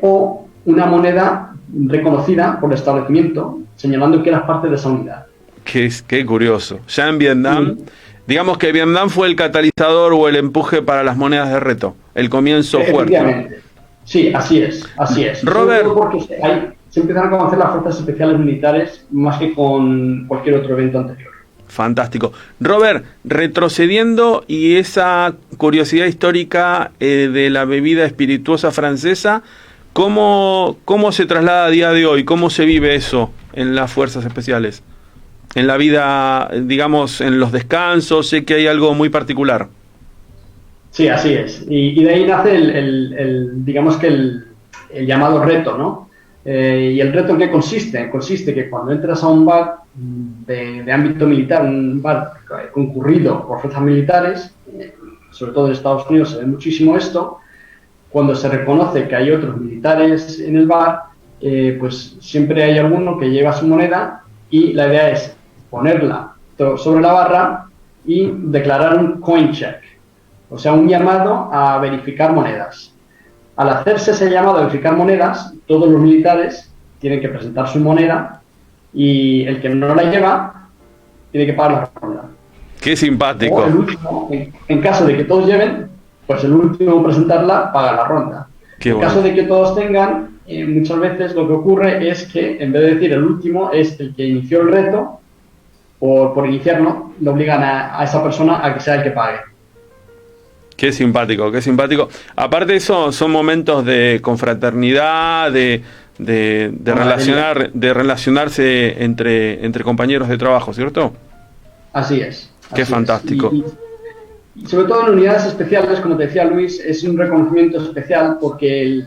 o una moneda reconocida por el establecimiento señalando que eras parte de esa unidad. Qué curioso. Ya en Vietnam, digamos que Vietnam fue el catalizador o el empuje para las monedas de reto, el comienzo fuerte. Sí, así es, así es. Robert, porque se empiezan a conocer las fuerzas especiales militares más que con cualquier otro evento anterior. Fantástico. Robert, retrocediendo y esa curiosidad histórica de la bebida espirituosa francesa, ¿cómo se traslada a día de hoy? ¿Cómo se vive eso en las fuerzas especiales? En la vida, digamos, en los descansos, sé que hay algo muy particular. Sí, así es. Y de ahí nace digamos que el llamado reto, ¿no? ¿Y el reto en qué consiste? Consiste que cuando entras a un bar de ámbito militar, un bar concurrido por fuerzas militares, sobre todo en Estados Unidos se ve muchísimo esto, cuando se reconoce que hay otros militares en el bar, pues siempre hay alguno que lleva su moneda y la idea es ponerla sobre la barra y declarar un coin check, o sea, un llamado a verificar monedas. Al hacerse ese llamado a verificar monedas, todos los militares tienen que presentar su moneda y el que no la lleva tiene que pagar la ronda. ¡Qué simpático! O el último, en caso de que todos lleven, pues el último en presentarla paga la ronda. En caso de que todos tengan, muchas veces lo que ocurre es que en vez de decir el último es el que inició el reto, por iniciarlo, le obligan a esa persona a que sea el que pague. Qué simpático, qué simpático. Aparte eso son momentos de confraternidad, de relacionarse entre compañeros de trabajo, ¿cierto? Así es. Qué fantástico. Y sobre todo en unidades especiales, como te decía Luis, es un reconocimiento especial porque,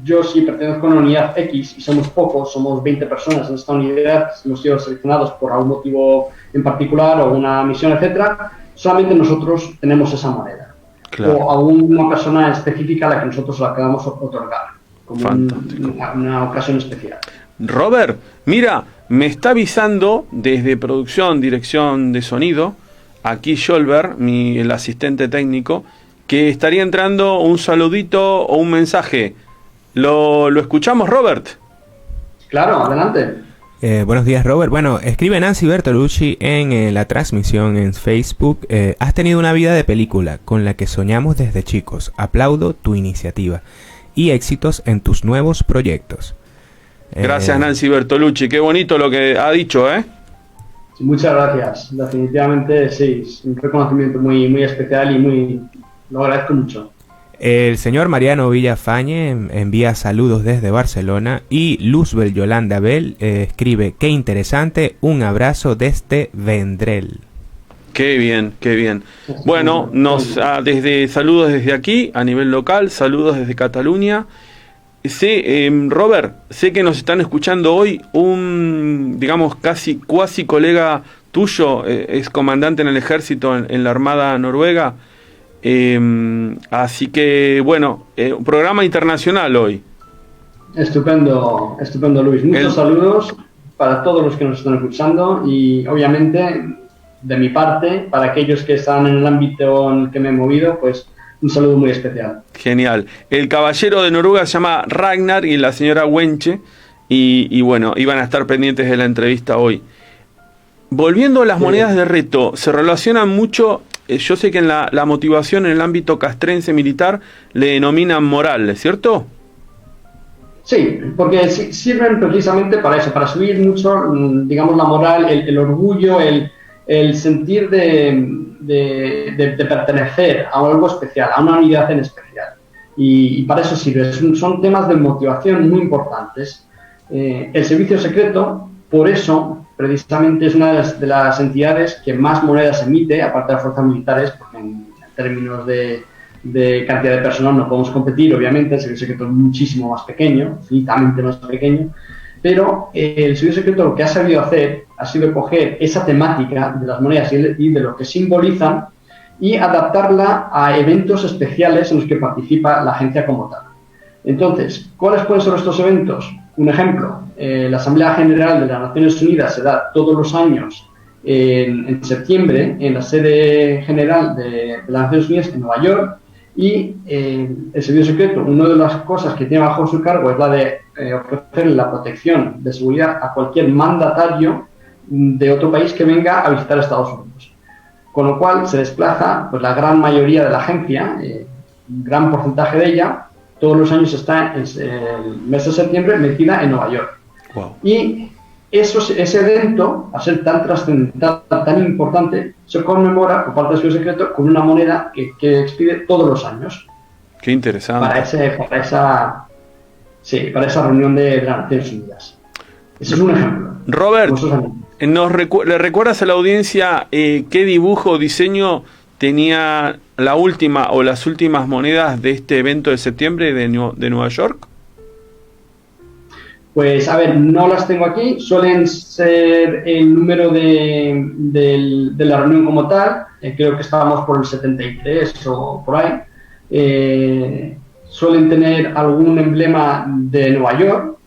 yo sí pertenezco a una unidad X y somos pocos, somos 20 personas en esta unidad, hemos sido seleccionados por algún motivo en particular o una misión, etcétera. Solamente nosotros tenemos esa moneda. Claro. O a una persona específica a la que nosotros la queramos otorgar, como una ocasión especial. Robert, mira, me está avisando desde producción, dirección de sonido, aquí Scholber, el asistente técnico, que estaría entrando un saludito o un mensaje. ¿Lo escuchamos, Robert? Claro, adelante. Buenos días, Robert. Bueno, escribe Nancy Bertolucci en la transmisión en Facebook. Has tenido una vida de película con la que soñamos desde chicos. Aplaudo tu iniciativa y éxitos en tus nuevos proyectos. Gracias, Nancy Bertolucci. Qué bonito lo que ha dicho, ¿eh? Muchas gracias. Definitivamente sí, es un reconocimiento muy, muy especial y lo agradezco mucho. El señor Mariano Villafañe envía saludos desde Barcelona y Luzbel Yolanda Bell escribe: qué interesante, un abrazo desde Vendrell. Qué bien, qué bien. Bueno, saludos desde aquí, a nivel local, saludos desde Cataluña. Robert, sé que nos están escuchando hoy un, digamos, cuasi colega tuyo, es comandante en el ejército en la Armada Noruega. Así que bueno, un programa internacional hoy. Estupendo Luis, muchos saludos para todos los que nos están escuchando y obviamente de mi parte para aquellos que están en el ámbito en el que me he movido, pues un saludo muy especial. Genial. El caballero de Noruega se llama Ragnar y la señora Wenche y bueno, iban a estar pendientes de la entrevista hoy. Volviendo a las monedas de reto, se relacionan mucho. Yo sé que en la motivación en el ámbito castrense militar le denominan moral, ¿cierto? Sí, porque sirven precisamente para eso, para subir mucho, digamos, la moral, el orgullo, el sentir de pertenecer a algo especial, a una unidad en especial. Y para eso sirve. Son temas de motivación muy importantes. El servicio secreto, por eso, precisamente es una de las entidades que más monedas emite, aparte de las fuerzas militares, porque en términos de cantidad de personal no podemos competir, obviamente. El servicio secreto es muchísimo más pequeño, infinitamente más pequeño, pero el servicio secreto lo que ha sabido hacer ha sido coger esa temática de las monedas y de lo que simbolizan y adaptarla a eventos especiales en los que participa la agencia como tal. Entonces, ¿cuáles pueden ser estos eventos? Un ejemplo, la Asamblea General de las Naciones Unidas se da todos los años en septiembre en la sede general de las Naciones Unidas en Nueva York, y el servicio secreto, una de las cosas que tiene bajo su cargo es la de ofrecer la protección de seguridad a cualquier mandatario de otro país que venga a visitar Estados Unidos. Con lo cual se desplaza pues, la gran mayoría de la agencia, un gran porcentaje de ella, todos los años está en el mes de septiembre metida en Nueva York. Wow. Y ese evento, a ser tan trascendental, tan importante, se conmemora por parte del Servicio Secreto con una moneda que expide todos los años. Qué interesante. Para esa reunión de las Naciones Unidas. Ese es un ejemplo. Robert, ¿le recuerdas a la audiencia qué dibujo o diseño tenía la última o las últimas monedas de este evento de septiembre de Nueva York? Pues, a ver, no las tengo aquí. Suelen ser el número de la reunión como tal. Creo que estábamos por el 73 o por ahí. Suelen tener algún emblema de Nueva York,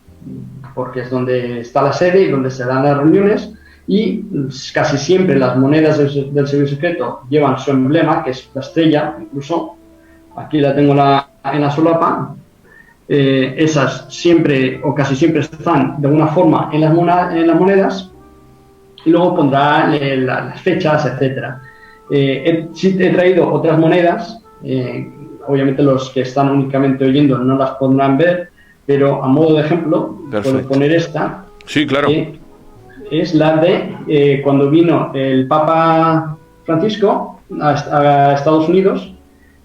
porque es donde está la sede y donde se dan las reuniones. Y casi siempre las monedas del servicio secreto llevan su emblema, que es la estrella. Incluso aquí la tengo en la solapa. Esas siempre o casi siempre están de alguna forma en las monedas, y luego pondrá las fechas, etcétera. Sí he traído otras monedas, obviamente los que están únicamente oyendo no las podrán ver, pero a modo de ejemplo puedo poner esta. Sí, claro. Es la de cuando vino el Papa Francisco a Estados Unidos.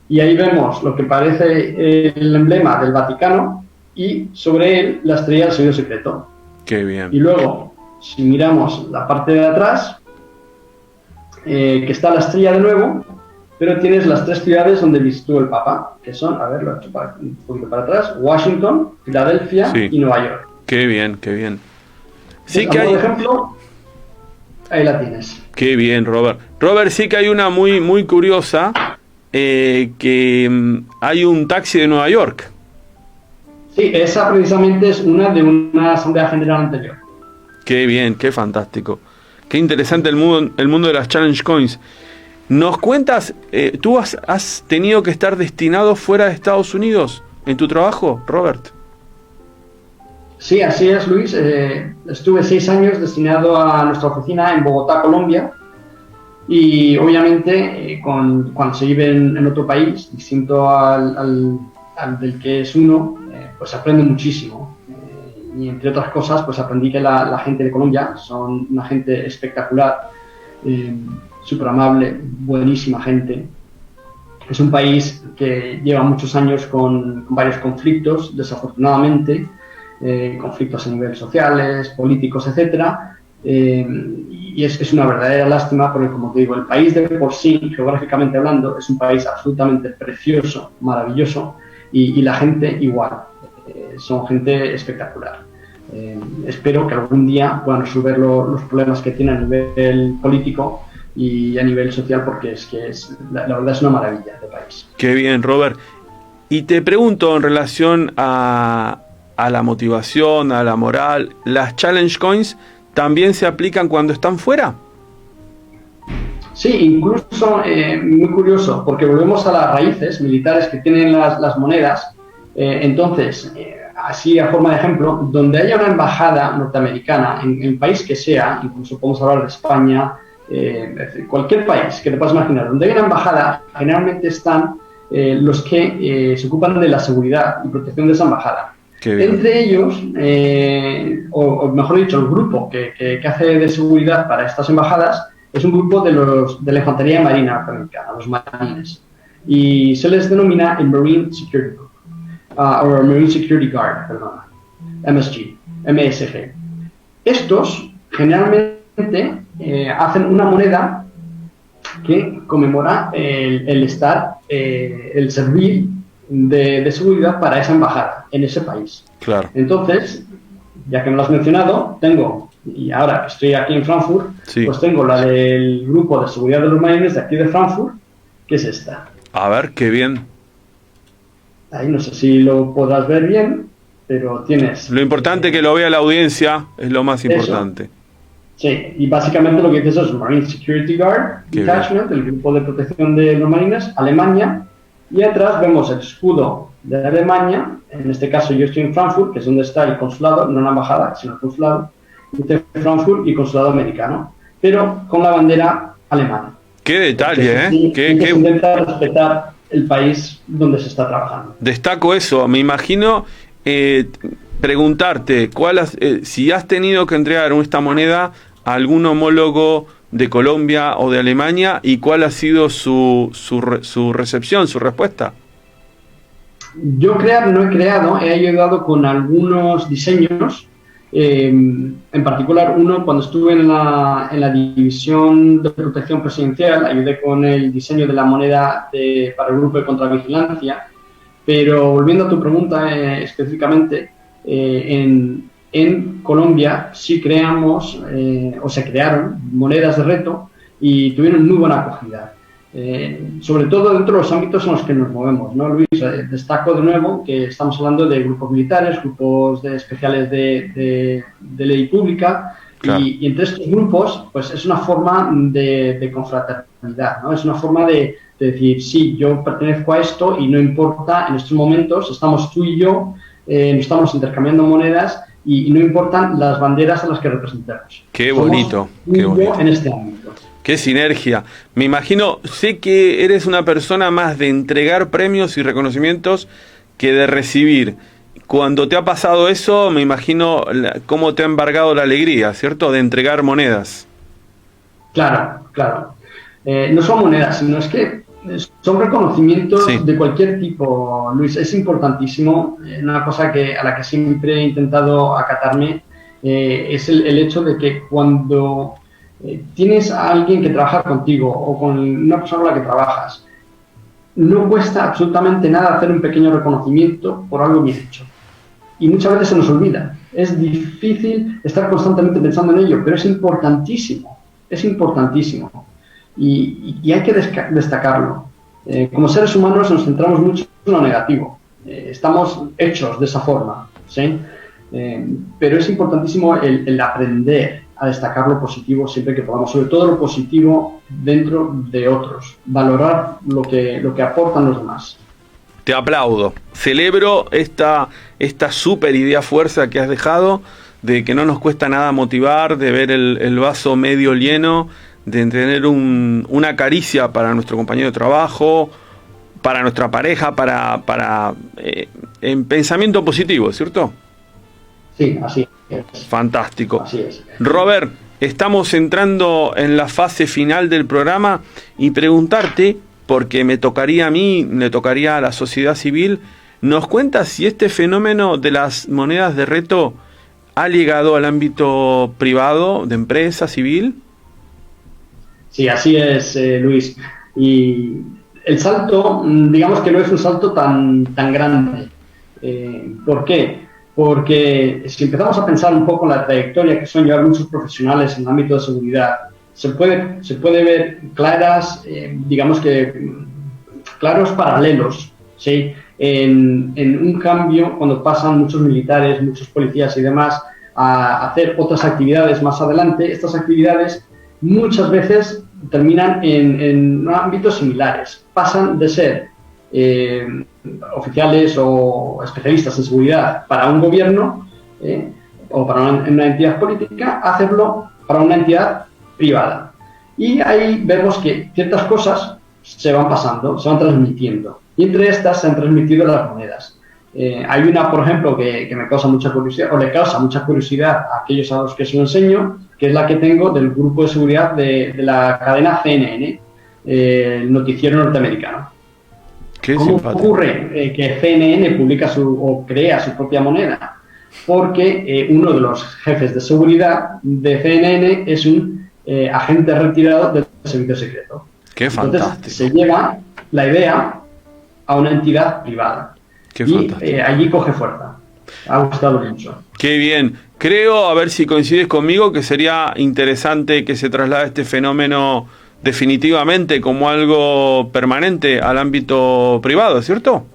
Y ahí vemos lo que parece el emblema del Vaticano y sobre él la estrella del servicio secreto. Qué bien. Y luego, si miramos la parte de atrás, que está la estrella de nuevo, pero tienes las tres ciudades donde visitó el Papa, que son, a ver, lo he hecho un poquito para atrás, Washington, Filadelfia y Nueva York. Qué bien, qué bien. Sí, que hay... Por ejemplo, ahí la tienes. Qué bien, Robert. Robert, sí que hay una muy, muy curiosa. Que hay un taxi de Nueva York. Sí, esa precisamente es una de una asamblea general anterior. Qué bien, qué fantástico. Qué interesante el mundo de las Challenge Coins. ¿Nos cuentas, tú has tenido que estar destinado fuera de Estados Unidos en tu trabajo, Robert? Sí, así es, Luis. Estuve 6 años destinado a nuestra oficina en Bogotá, Colombia. Y obviamente cuando se vive en otro país distinto al del que es uno, pues se aprende muchísimo. Y entre otras cosas, pues aprendí que la gente de Colombia son una gente espectacular, súper amable, buenísima gente. Es un país que lleva muchos años con varios conflictos, desafortunadamente, conflictos a nivel sociales, políticos, etcétera. Y es una verdadera lástima porque, como te digo, el país de por sí, geográficamente hablando, es un país absolutamente precioso, maravilloso, y la gente igual, son gente espectacular. Espero que algún día puedan resolver los problemas que tienen a nivel político y a nivel social, porque la verdad es una maravilla de país. Qué bien, Robert. Y te pregunto en relación a la motivación, a la moral, ¿las Challenge Coins también se aplican cuando están fuera? Sí, incluso muy curioso, porque volvemos a las raíces militares que tienen las monedas. Entonces, así a forma de ejemplo, donde haya una embajada norteamericana en el país que sea, incluso podemos hablar de España, cualquier país que te puedas imaginar, donde hay una embajada, generalmente están los que se ocupan de la seguridad y protección de esa embajada. Qué bien. Entre ellos, o mejor dicho, el grupo que hace de seguridad para estas embajadas es un grupo de la Infantería Marina Norteamericana, los marines, y se les denomina el Marine Security Group, o Marine Security Guard, perdón, MSG. Estos generalmente hacen una moneda que conmemora el servir de seguridad para esa embajada en ese país. Claro. Entonces, ya que me lo has mencionado, y ahora que estoy aquí en Frankfurt, Sí. pues tengo la del grupo de seguridad de los marines de aquí de Frankfurt, que es esta. A ver, qué bien. Ahí no sé si lo podrás ver bien, pero tienes... Lo importante que lo vea la audiencia es lo más importante. Sí, y básicamente lo que dices es Marine Security Guard Qué Detachment, el grupo de protección de los marines, Alemania, y atrás vemos el escudo de Alemania. En este caso yo estoy en Frankfurt, que es donde está el consulado, no la embajada, sino el consulado de Frankfurt y consulado americano, pero con la bandera alemana. Qué detalle, Sí, ¿eh? se intenta respetar el país donde se está trabajando. Destaco eso. Me imagino preguntarte si has tenido que entregar esta moneda a algún homólogo de Colombia o de Alemania y cuál ha sido su recepción, su respuesta. Yo no he creado, he ayudado con algunos diseños, en particular uno cuando estuve en la división de protección presidencial, ayudé con el diseño de la moneda para el grupo de contravigilancia, pero volviendo a tu pregunta específicamente, en Colombia sí creamos o se crearon monedas de reto y tuvieron muy buena acogida. Sobre todo dentro de los ámbitos en los que nos movemos, ¿no, Luis? Destaco de nuevo que estamos hablando de grupos militares, grupos especiales de ley pública, claro. y entre estos grupos pues es una forma de confraternidad, ¿no? Es una forma de decir, sí, yo pertenezco a esto y no importa, en estos momentos estamos tú y yo, estamos intercambiando monedas y no importan las banderas a las que representamos. Qué bonito, qué bonito. En este ámbito. Qué sinergia. Me imagino, sé que eres una persona más de entregar premios y reconocimientos que de recibir. Cuando te ha pasado eso, me imagino cómo te ha embargado la alegría, ¿cierto? De entregar monedas. Claro. No son monedas, sino es que son reconocimientos de cualquier tipo, Luis. Es importantísimo. Una cosa a la que siempre he intentado acatarme es el hecho de que cuando tienes a alguien que trabaja contigo o con una persona con la que trabajas, no cuesta absolutamente nada hacer un pequeño reconocimiento por algo bien hecho. Y muchas veces se nos olvida. Es difícil estar constantemente pensando en ello, pero es importantísimo. Y hay que destacarlo. Como seres humanos nos centramos mucho en lo negativo. Estamos hechos de esa forma, ¿sí? Pero es importantísimo el aprender a destacar lo positivo siempre que podamos, sobre todo lo positivo dentro de otros, valorar lo que aportan los demás. Te aplaudo, celebro esta super idea fuerza que has dejado, de que no nos cuesta nada motivar, de ver el vaso medio lleno, de tener una caricia para nuestro compañero de trabajo, para nuestra pareja, en pensamiento positivo, ¿cierto? Sí, así es. Fantástico. Así es. Robert, estamos entrando en la fase final del programa y preguntarte, porque me tocaría a mí, le tocaría a la sociedad civil, ¿nos cuentas si este fenómeno de las monedas de reto ha llegado al ámbito privado, de empresa, civil? Sí, así es, Luis. Y el salto, digamos que no es un salto tan grande. ¿Por qué? Porque si empezamos a pensar un poco en la trayectoria que son llevar muchos profesionales en el ámbito de seguridad, se puede ver claros paralelos, ¿sí? En un cambio cuando pasan muchos militares, muchos policías y demás a hacer otras actividades más adelante. Estas actividades muchas veces terminan en ámbitos similares, pasan de ser oficiales o especialistas en seguridad para un gobierno o para una entidad política, a hacerlo para una entidad privada. Y ahí vemos que ciertas cosas se van pasando, se van transmitiendo. Y entre estas se han transmitido las monedas. Hay una, por ejemplo, que me causa mucha curiosidad, o le causa mucha curiosidad a aquellos a los que se lo enseño, que es la que tengo del grupo de seguridad de la cadena CNN, el noticiero norteamericano. ¿Cómo ocurre que CNN publica o crea su propia moneda? Porque uno de los jefes de seguridad de CNN es un agente retirado del servicio secreto. ¡Qué fantástico! Se lleva la idea a una entidad privada. Y allí coge fuerza. Ha gustado mucho. ¡Qué bien! Creo, a ver si coincides conmigo, que sería interesante que se traslade este fenómeno definitivamente como algo permanente al ámbito privado, ¿cierto?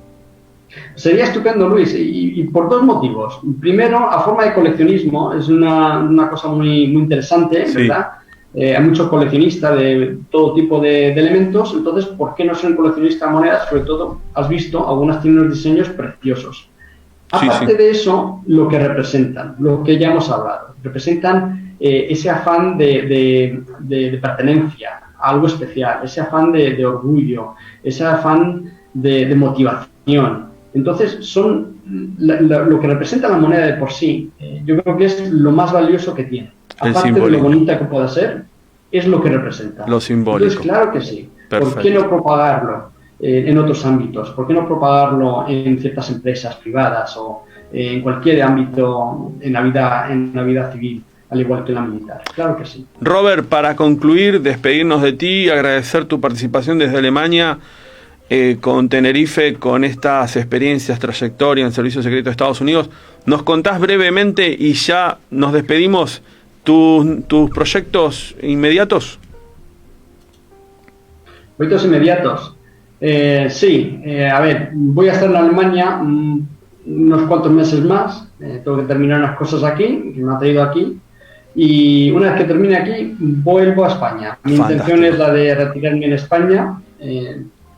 Sería estupendo, Luis, y por dos motivos. Primero, a forma de coleccionismo, es una cosa muy, muy interesante, sí. ¿verdad? Hay muchos coleccionistas de todo tipo de elementos, entonces, ¿por qué no ser un coleccionista de monedas? Sobre todo, has visto, algunas tienen unos diseños preciosos. Aparte de eso, lo que representan, lo que ya hemos hablado, representan ese afán de pertenencia a algo especial, ese afán de orgullo, ese afán de motivación. Entonces, son lo que representa la moneda de por sí, yo creo que es lo más valioso que tiene. Aparte de lo bonita que pueda ser, es lo que representa. Lo simbólico. Entonces, claro que sí. Perfecto. ¿Por qué no propagarlo en otros ámbitos? ¿Por qué no propagarlo en ciertas empresas privadas o en cualquier ámbito en la vida civil, al igual que en la militar? Claro que sí. Robert, para concluir, despedirnos de ti, agradecer tu participación desde Alemania con Tenerife, con estas experiencias, trayectoria en Servicio Secreto de Estados Unidos. ¿Nos contás brevemente y ya nos despedimos tus proyectos inmediatos? Proyectos inmediatos. Sí, a ver, voy a estar en Alemania unos cuantos meses más. Tengo que terminar unas cosas aquí, que me ha traído aquí. Y una vez que termine aquí, vuelvo a España. Mi intención es la de retirarme en España.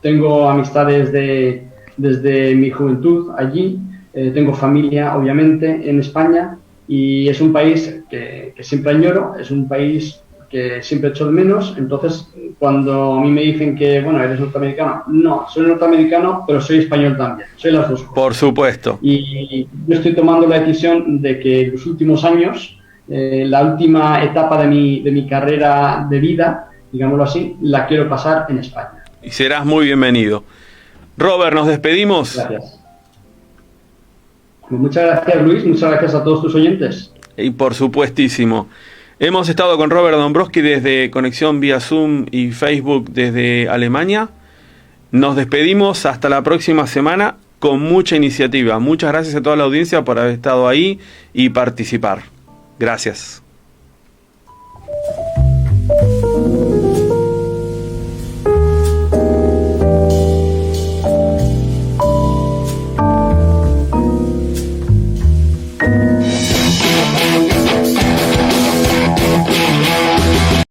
Tengo amistades desde mi juventud allí. Tengo familia, obviamente, en España. Y es un país que siempre añoro, es un país que siempre echo de menos. Entonces, cuando a mí me dicen que, bueno, eres norteamericano, no, soy norteamericano, pero soy español también, soy las dos cosas. Por supuesto. Y yo estoy tomando la decisión de que en los últimos años, la última etapa de mi carrera de vida, digámoslo así, la quiero pasar en España. Y serás muy bienvenido. Robert, nos despedimos. Gracias. Muchas gracias, Luis, muchas gracias a todos tus oyentes. Y por supuestísimo. Hemos estado con Robert Dombrowski desde Conexión vía Zoom y Facebook desde Alemania. Nos despedimos hasta la próxima semana con mucha iniciativa. Muchas gracias a toda la audiencia por haber estado ahí y participar. Gracias.